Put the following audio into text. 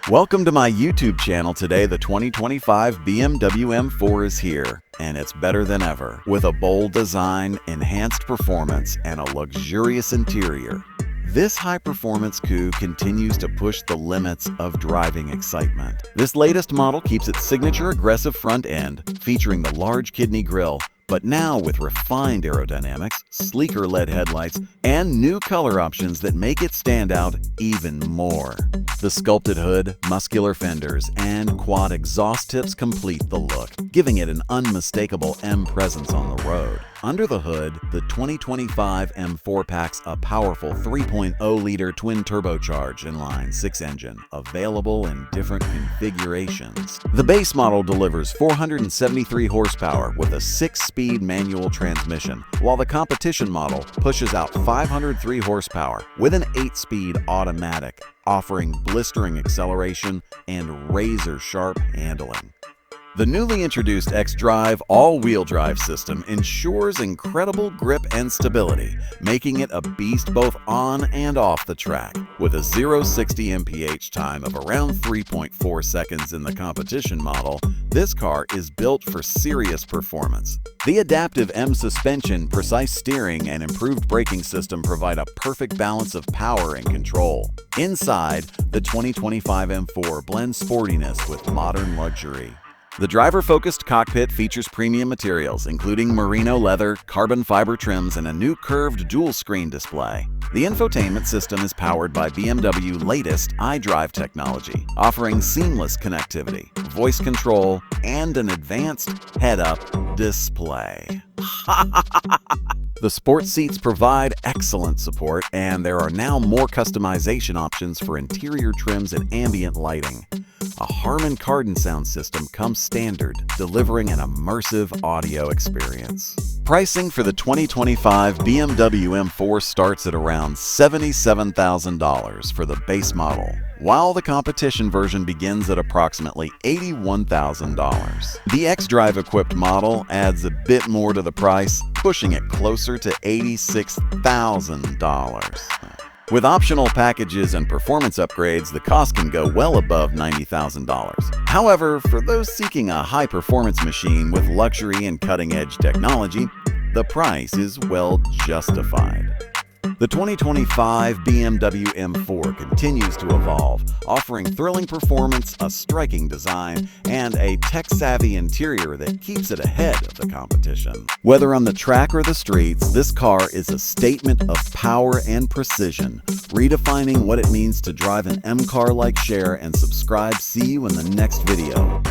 Welcome to my YouTube channel. Today the 2025 BMW M4 is here, and it's better than ever. With a bold design, enhanced performance, and a luxurious interior, this high-performance coupe continues to push the limits of driving excitement. This latest model keeps its signature aggressive front end, featuring the large kidney grille, but now with refined aerodynamics, sleeker LED headlights, and new color options that make it stand out even more. The sculpted hood, muscular fenders, and quad exhaust tips complete the look, giving it an unmistakable M presence on the road. Under the hood, the 2025 M4 packs a powerful 3.0-liter twin-turbocharged inline-six engine, available in different configurations. The base model delivers 473 horsepower with a 6-speed manual transmission, while the competition model pushes out 503 horsepower with an 8-speed automatic, offering blistering acceleration and razor-sharp handling. The newly introduced xDrive all-wheel drive system ensures incredible grip and stability, making it a beast both on and off the track. With a 0-60 mph time of around 3.4 seconds in the competition model, this car is built for serious performance. The adaptive M suspension, precise steering, and improved braking system provide a perfect balance of power and control. Inside, the 2025 M4 blends sportiness with modern luxury. The driver-focused cockpit features premium materials, including merino leather, carbon fiber trims, and a new curved dual-screen display. The infotainment system is powered by BMW's latest iDrive technology, offering seamless connectivity, voice control, and an advanced head-up display. The sports seats provide excellent support, and there are now more customization options for interior trims and ambient lighting. A Harman Kardon sound system comes standard, delivering an immersive audio experience. Pricing for the 2025 BMW M4 starts at around $77,000 for the base model, while the competition version begins at approximately $81,000. The xDrive equipped model adds a bit more to the price, pushing it closer to $86,000. With optional packages and performance upgrades, the cost can go well above $90,000. However, for those seeking a high-performance machine with luxury and cutting-edge technology, the price is well justified. The 2025 BMW M4 continues to evolve, offering thrilling performance, a striking design, and a tech-savvy interior that keeps it ahead of the competition. Whether on the track or the streets, this car is a statement of power and precision, redefining what it means to drive an M car like. Share and subscribe. See you in the next video.